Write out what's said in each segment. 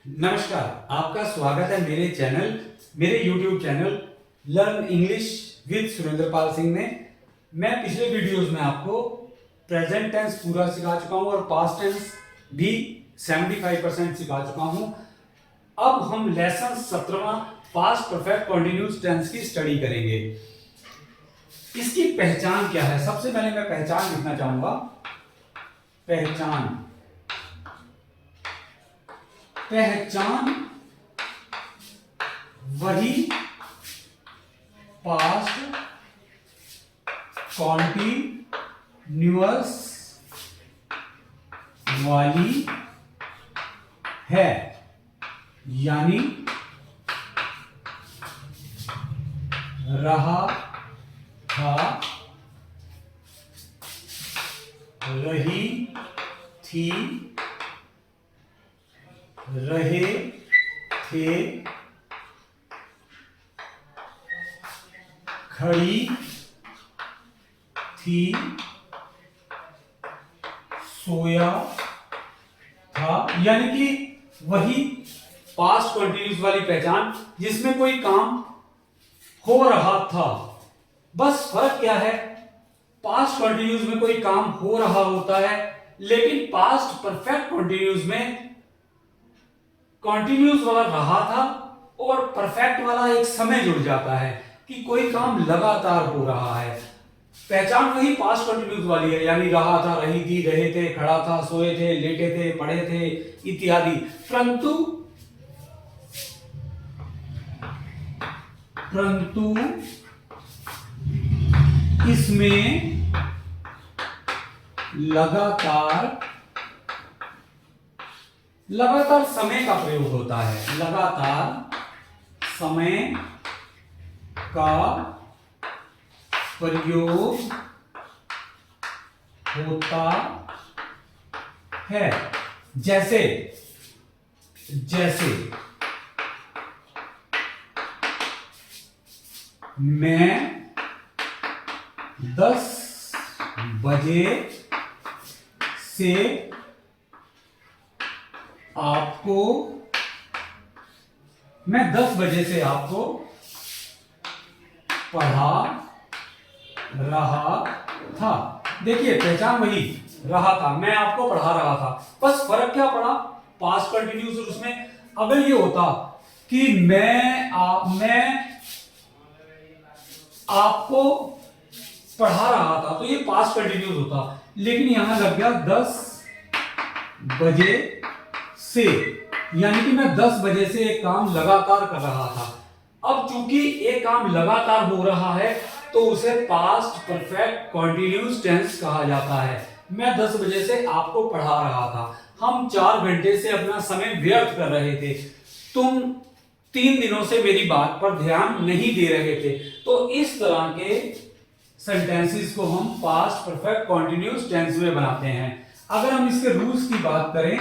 नमस्कार, आपका स्वागत है मेरे YouTube channel learn English with Surendra Pal Singh में। मैं पिछले वीडियोस में आपको प्रेजेंट टेंस पूरा सिखा चुका हूं और पास्ट टेंस भी 75% सिखा चुका हूं। अब हम लेसन 17वां पास्ट परफेक्ट कंटिन्यूअस टेंस की स्टडी करेंगे। इसकी पहचान क्या है? सबसे पहले मैं पहचान लिखना चाहूंगा। पहचान वही पास्ट कॉन्टिन्यूअस वाली है, यानी रहा था, रही थी, रहे थे, खड़ी थी, सोया था। यानी कि वही पास्ट कंटिन्यूअस वाली पहचान जिसमें कोई काम हो रहा था। बस फर्क क्या है? पास्ट कंटिन्यूअस में कोई काम हो रहा होता है, लेकिन पास्ट परफेक्ट कंटिन्यूअस में कंटिन्यूअस वाला रहा था और परफेक्ट वाला एक समय जुड़ जाता है कि कोई काम लगातार हो रहा है। पहचान वही पास्ट कंटिन्यूअस वाली है, यानी रहा था, रही थी, रहे थे, खड़ा था, सोए थे, लेटे थे, पढ़े थे इत्यादि। परंतु इसमें लगातार समय का प्रयोग होता है। लगातार समय का प्रयोग होता है। जैसे मैं 10 बजे से आपको पढ़ा रहा था। देखिए, पहचान वही रहा था, मैं आपको पढ़ा रहा था। बस फर्क क्या पड़ा पास्ट कंटिन्यूअस और उसमें? अगर ये होता कि मैं आपको पढ़ा रहा था तो ये पास्ट कंटिन्यूअस होता, लेकिन यहां लग गया 10 बजे से, यानी कि मैं 10 बजे से एक काम लगातार कर रहा था। अब चूंकि एक काम लगातार हो रहा है तो उसे पास्ट परफेक्ट कंटिन्यूअस टेंस कहा जाता है। मैं 10 बजे से आपको पढ़ा रहा था, हम 4 घंटे से अपना समय व्यर्थ कर रहे थे, तुम 3 दिनों से मेरी बात पर ध्यान नहीं दे रहे थे। तो इस तरह के सेंटेंसेस को हम पास्ट परफेक्ट कंटिन्यूअस टेंस में बनाते हैं। अगर हम इसके रूल्स की बात करें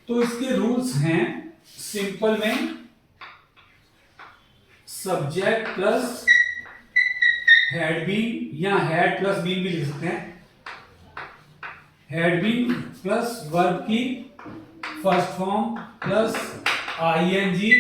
तो इसके रूल्स हैं सिंपल में सब्जेक्ट प्लस हैड बीन, या हैड प्लस बीन भी लिख सकते हैं। हैड बीन प्लस वर्ब की first form plus ING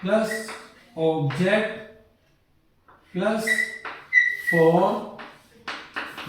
plus object plus for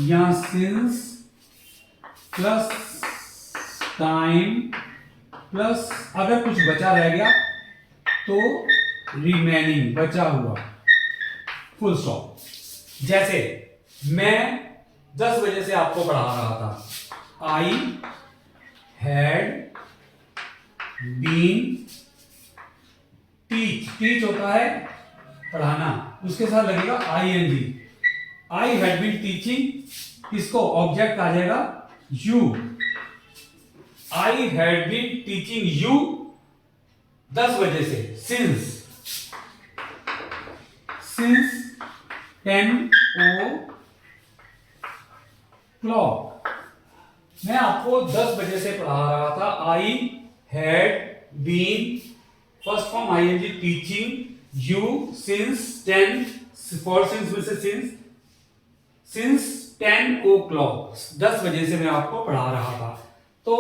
या सिंस प्लस टाइम प्लस अगर कुछ बचा रह गया तो रिमेनिंग, बचा हुआ, फुल स्टॉप। जैसे मैं 10 बजे से आपको पढ़ा रहा था। आई हैड बीन टीच होता है पढ़ाना, उसके साथ लगेगा ING. I had been teaching, इसको ऑब्जेक्ट आ जाएगा you. I had been teaching you 10 बजे से, सिंस 10 o'clock मैं आपको 10 बजे से पढ़ा रहा था। I had been first form ING teaching you since 10, for since में से सिंस 10 o'clock, 10 बजे से मैं आपको पढ़ा रहा था। तो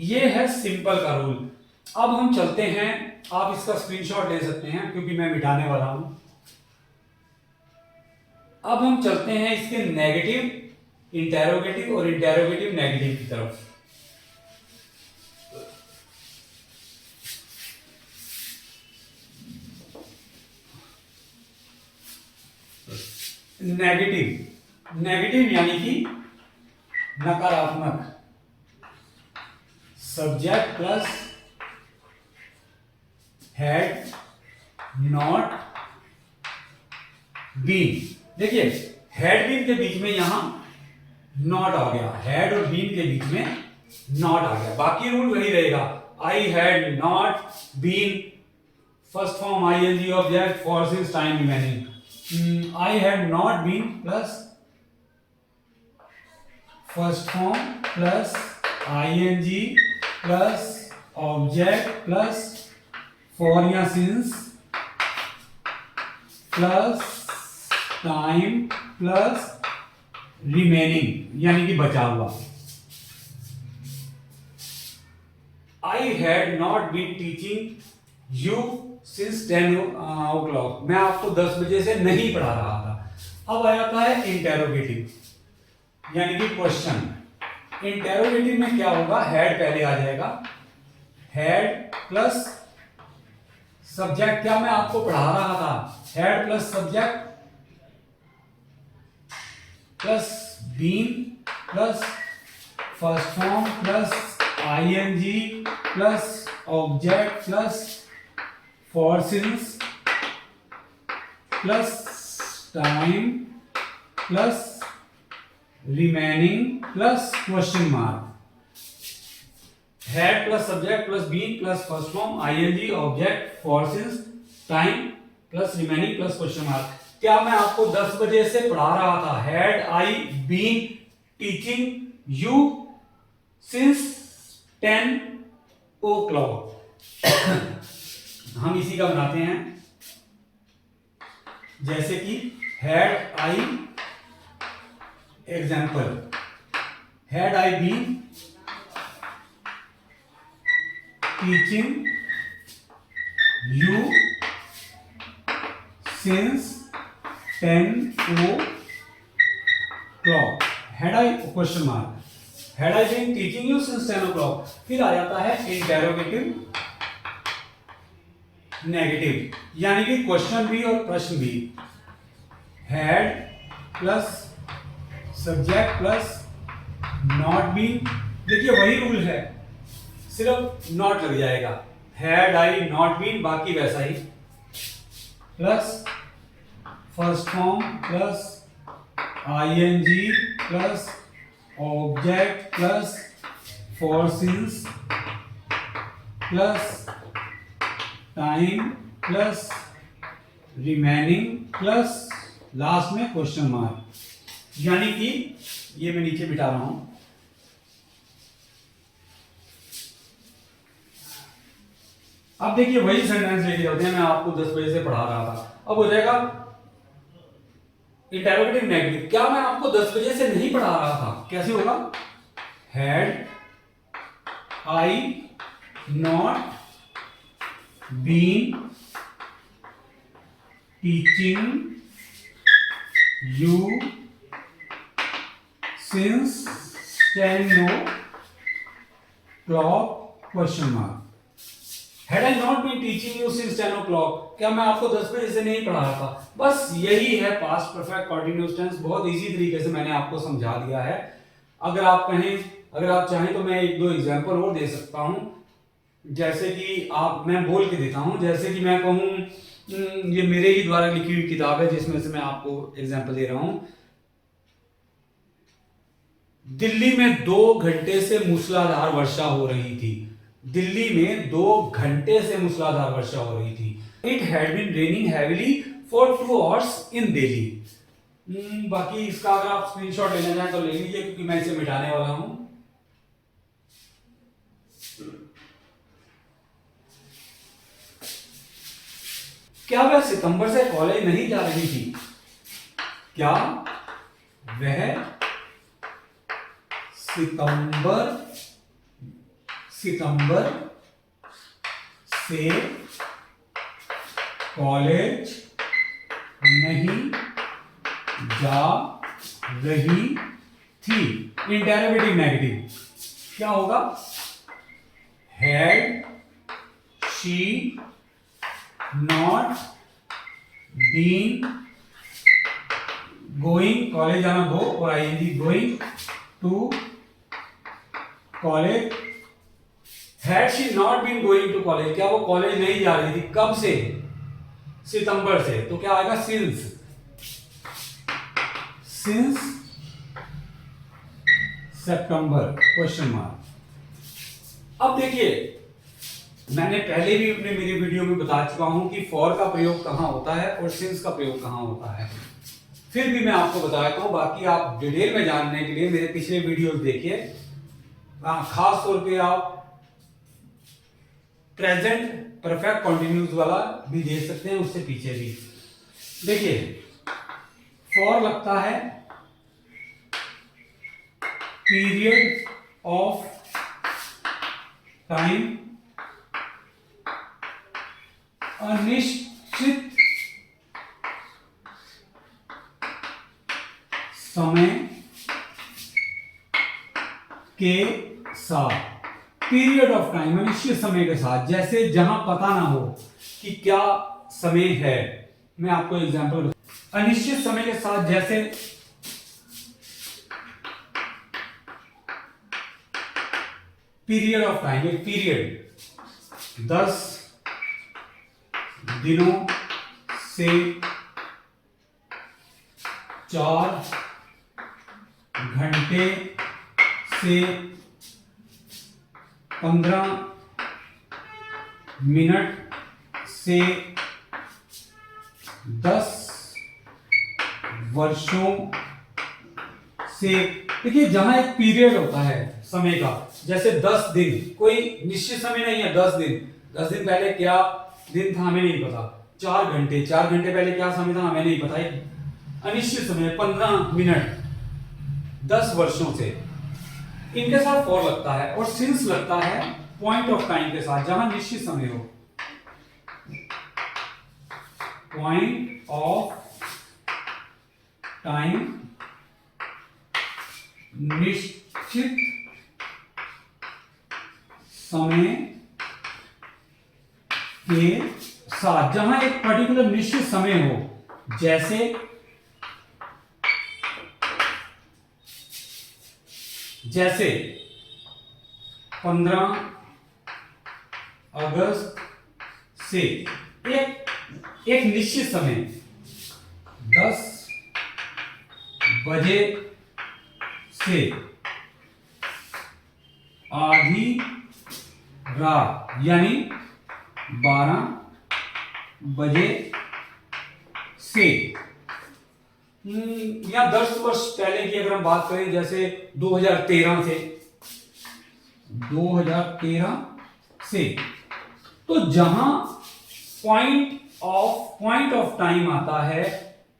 ये है सिंपल का रूल। अब हम चलते हैं, आप इसका स्क्रीनशॉट ले सकते हैं क्योंकि मैं मिटाने वाला हूं। अब हम चलते हैं इसके नेगेटिव इंटेरोगेटिव और इंटेरोगेटिव नेगेटिव की तरफ। नेगेटिव, नेगेटिव यानी कि नकारात्मक। Subject plus had not been. देखिए हैड बीन के बीच में यहां नॉट आ गया, हैड और बीन के बीच में नॉट आ गया। बाकी रूल वही रहेगा, I had not been, first form ING object for since time remaining. I had not been plus first form plus ing plus object plus for या since plus time plus remaining यानी कि बचा हुआ। I had not been teaching you since 10 o'clock, मैं आपको 10 बजे से नहीं पढ़ा रहा था। अब आ जाता है इंटेरोगेटिव यानी कि क्वेश्चन। इंटेरोगेटिव में क्या होगा, हैड पहले आ जाएगा, हैड प्लस सब्जेक्ट, क्या मैं आपको पढ़ा रहा था, had plus subject plus been plus first form plus ING plus object plus for since plus time plus remaining plus question mark। had plus subject plus been plus first form ing object for since time plus remaining plus question mark। क्या मैं आपको 10 बजे से पढ़ा रहा था, had I been teaching you since 10 o'clock। हम इसी का बनाते हैं, जैसे कि had I, example, had I been teaching you since 10 o'clock, had I question mark, had I been teaching you since 10 o'clock। फिर आ जाता है इंटेरोगेटिव नेगेटिव यानी कि क्वेश्चन भी और प्रश्न भी। Had plus subject plus not been, देखिए वही रूल है, सिर्फ नॉट लग जाएगा, हैड आई नॉट बीन, बाकी वैसा ही, plus first form plus ING plus object plus for since plus time plus remaining plus last में क्वेश्चन मार्क। यानी कि ये मैं नीचे बिठा रहा हूं, अब देखिए वही सेंटेंस लेके होते हैं, मैं आपको 10 बजे से पढ़ा रहा था। अब हो जाएगा इंटेरोगेटिव नेगेटिव, क्या मैं आपको 10 बजे से नहीं पढ़ा रहा था, कैसे होगा, had I not been teaching you since 10 o'clock question mark। Had I not been teaching you since 10 o'clock, क्या मैं आपको 10 बजे से नहीं पढ़ा रहा था। बस यही है पास्ट परफेक्ट कंटीन्यूअस टेंस, बहुत इजी तरीके से मैंने आपको समझा दिया है। अगर आप कहें, अगर आप चाहें तो मैं एक दो एग्जांपल और दे सकता हूं, जैसे कि आप, मैं बोल के देता हूं, जैसे कि मैं कहूं, ये मेरे ही द्वारा लिखी हुई किताब है जिसमें से मैं आपको एग्जांपल दे रहा हूं। दिल्ली में 2 घंटे से मूसलाधार वर्षा हो रही थी, दिल्ली में 2 घंटे से मूसलाधार वर्षा हो रही थी। It had been raining heavily for 2 hours in Delhi. बाकी इसका अगर आप स्क्रीनशॉट लेना चाहें तो ले लीजिए क्योंकि मैं इसे मिटाने वाला हूं। क्या वह सितंबर से कॉलेज नहीं जा रही थी, क्या वह सितंबर से कॉलेज नहीं जा रही थी। इन डेरिवेटिव नेगेटिव क्या होगा? Had she not been going, college जाना गो और ING going to college. Had she not been going to college, क्या वो कॉलेज नहीं जा रही थी? कब से? सितंबर से। तो क्या आएगा? सिंस सितंबर क्वेश्चन मार्क। अब देखिए, मैंने पहले भी अपने मेरे वीडियो में बता चुका हूं कि फॉर का प्रयोग कहां होता है और सिंस का प्रयोग कहां होता है। फिर भी मैं आपको बताता हूं, बाकी आप डिटेल में जानने के लिए मेरे पिछले वीडियोस देखिए। खास तौर पे आप प्रेजेंट परफेक्ट कंटिन्यूस वाला भी देख सकते हैं, उससे पीछे भी देखिए। फॉर लगता है पीरियड ऑफ टाइम, अनिश्चित समय के साथ। पीरियड ऑफ टाइम अनिश्चित समय के साथ, जैसे जहां पता ना हो कि क्या समय है। मैं आपको एग्जांपल, अनिश्चित समय के साथ, जैसे पीरियड ऑफ टाइम, एक पीरियड 10 दिनों से 4 घंटे से 15 मिनट से 10 वर्षों से। देखिए, जहां एक पीरियड होता है समय का, जैसे 10 दिन, कोई निश्चित समय नहीं है। 10 दिन पहले क्या दिन था हमें नहीं पता। 4 घंटे पहले क्या समय था हमें नहीं पता। अनिश्चित समय 15 मिनट 10 वर्षों से, इनके साथ फॉर लगता है। और सिंस लगता है पॉइंट ऑफ टाइम के साथ, जहां निश्चित समय हो। पॉइंट ऑफ टाइम, निश्चित समय के साथ, जहां एक पर्टिकुलर निश्चित समय हो। जैसे 15 अगस्त से, एक निश्चित समय 10 बजे से आधी रात, यानी 12 बजे से। या 10 वर्ष पहले की अगर हम बात करें, जैसे 2013 से, तो जहां पॉइंट ऑफ टाइम आता है,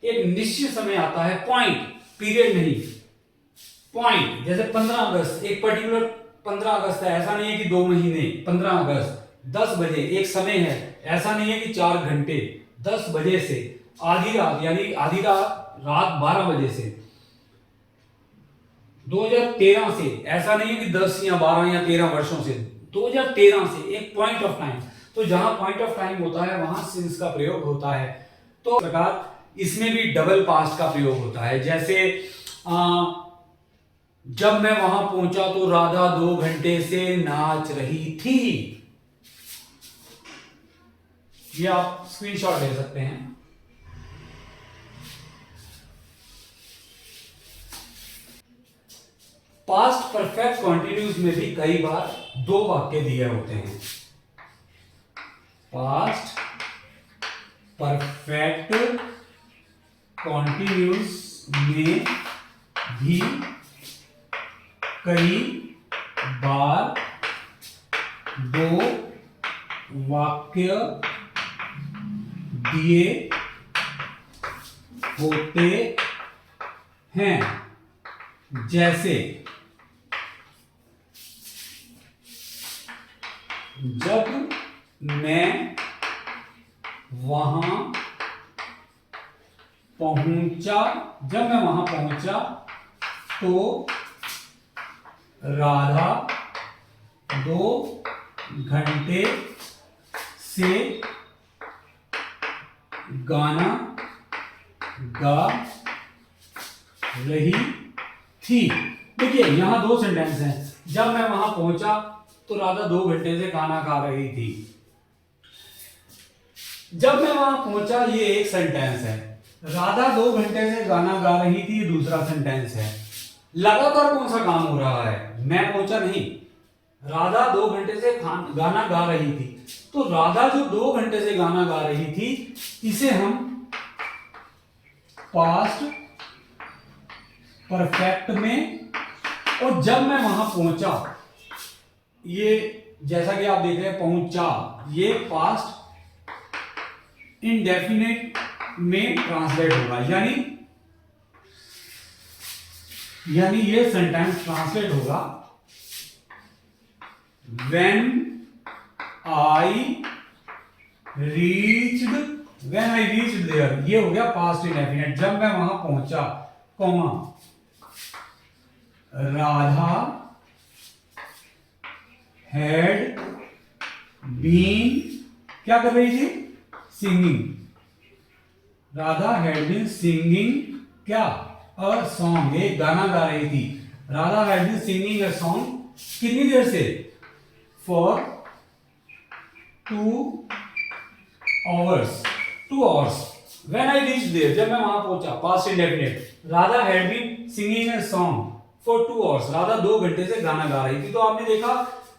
एक निश्चित समय आता है। पॉइंट, पीरियड नहीं, पॉइंट। जैसे 15 अगस्त, एक पर्टिकुलर 15 अगस्त है, ऐसा नहीं है कि 2 महीने। 15 अगस्त 10 बजे एक समय है, ऐसा नहीं है कि 4 घंटे। 10 बजे से आधी रात, यानी आधी रात 12 बजे से। 2013 से, ऐसा नहीं है कि 10 या 12 या 13 वर्षों से। 2013 से, एक पॉइंट ऑफ टाइम। तो जहां पॉइंट ऑफ टाइम होता है वहां सिंस का प्रयोग होता है। तो प्रकार इसमें भी डबल पास्ट का प्रयोग होता है। जैसे जब मैं वहां पहुंचा तो राधा 2 घंटे से नाच रही थी। ये आप स्क्रीनशॉट ले सकते हैं। पास्ट परफेक्ट कॉन्टिन्यूस में भी कई बार 2 वाक्य दिए होते हैं। पास्ट परफेक्ट कॉन्टिन्यूस में भी कई बार 2 वाक्य दिए होते हैं। जैसे जब मैं वहां पहुंचा तो राधा 2 घंटे से गाना गा रही थी। देखिए यहां 2 सेंटेंस हैं। जब मैं वहां पहुंचा तो राधा 2 घंटे से गाना गा रही थी। जब मैं वहां पहुंचा ये एक सेंटेंस है, राधा 2 घंटे से गाना गा रही थी ये दूसरा सेंटेंस है। लगातार कौन सा काम हो रहा है? मैं पहुंचा नहीं, राधा 2 घंटे से गाना गा रही थी। तो राधा जो 2 घंटे से गाना गा रही थी इसे हम पास्ट परफेक्ट में, और जब मैं वहां पहुंचा, ये जैसा कि आप देख रहे हैं पहुंचा, ये पास्ट इंडेफिनिट में ट्रांसलेट होगा, यानी ये सेंटेंस ट्रांसलेट होगा when I reached there। ये हो गया पास्ट इंडेफिनिट। जब मैं वहां पहुंचा, कॉमा, राधा had been, क्या कर रही थी? Singing. Radha had been singing, क्या? अ सॉन्ग, एक गाना गा रही थी। Radha had been singing a song, कितनी देर से? For 2 hours। 2 hours। When I reached there, जब मैं वहां पहुंचा, past indefinite। Radha had been singing a song for 2 hours। Radha 2 घंटे से गाना गा रही थी। तो आपने देखा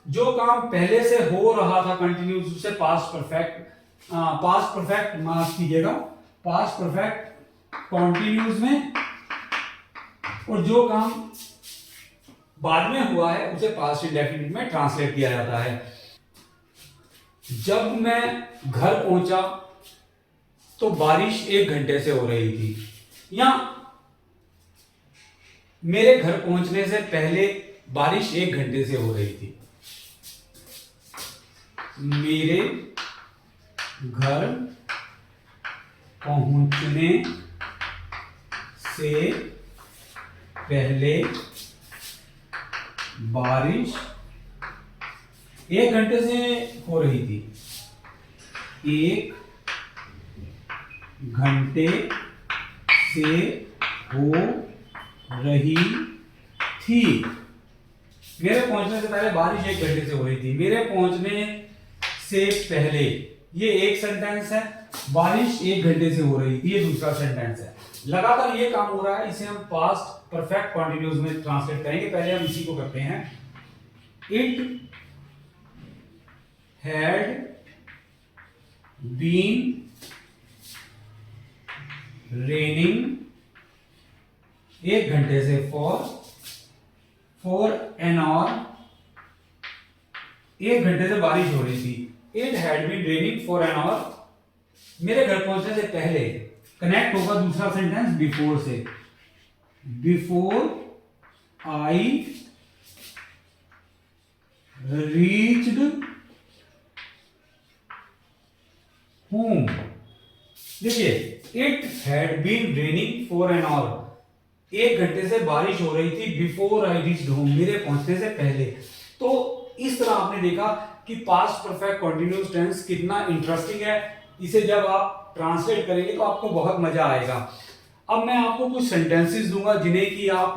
जो काम पहले से हो रहा था कंटिन्यूस, उससे पास्ट परफेक्ट मार्क कीजिएगा, पास्ट परफेक्ट कॉन्टिन्यूस में, और जो काम बाद में हुआ है उसे पास्ट इंडेफिनिट में ट्रांसलेट किया जाता है। जब मैं घर पहुंचा तो बारिश 1 घंटे से हो रही थी, या मेरे घर पहुंचने से पहले बारिश 1 घंटे से हो रही थी। मेरे घर पहुंचने से पहले बारिश 1 घंटे से हो रही थी। 1 घंटे से हो रही थी। मेरे पहुंचने से पहले बारिश 1 घंटे से हो रही थी। मेरे पहुंचने से पहले, ये एक सेंटेंस है। बारिश 1 घंटे से हो रही थी, ये दूसरा सेंटेंस है। लगातार ये काम हो रहा है, इसे हम पास्ट परफेक्ट कॉन्टिन्यूस में ट्रांसलेट करेंगे। पहले हम इसी को करते हैं। इट हैड बीन रेनिंग 1 घंटे से, फॉर एन आवर, 1 घंटे से बारिश हो रही थी। It had been raining for an hour. मेरे घर पहुंचने से पहले, कनेक्ट होगा दूसरा सेंटेंस बिफोर से। Before I reached home. देखिए, it had been raining for an hour, 1 घंटे से बारिश हो रही थी। बिफोर आई रीच्ड होम, मेरे पहुंचने से पहले। तो इस तरह आपने देखा कि पास्ट परफेक्ट कंटिन्यूअस टेंस कितना इंटरेस्टिंग है। इसे जब आप ट्रांसलेट करेंगे तो आपको बहुत मजा आएगा। अब मैं आपको कुछ सेंटेंसेस दूंगा जिन्हें कि आप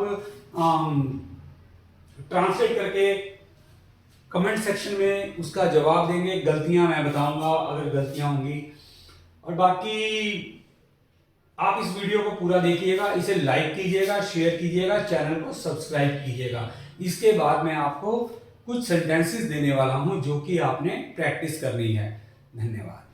ट्रांसलेट करके कमेंट सेक्शन में उसका जवाब देंगे। गलतियां मैं बताऊंगा अगर गलतियां होंगी, और बाकी आप इस वीडियो को पूरा देखिएगा, इसे लाइक कीजिएगा, शेयर कीजिएगा, चैनल को सब्सक्राइब कीजिएगा। इसके बाद मैं आपको कुछ सेंटेंसेस देने वाला हूं जो कि आपने प्रैक्टिस करनी है। धन्यवाद।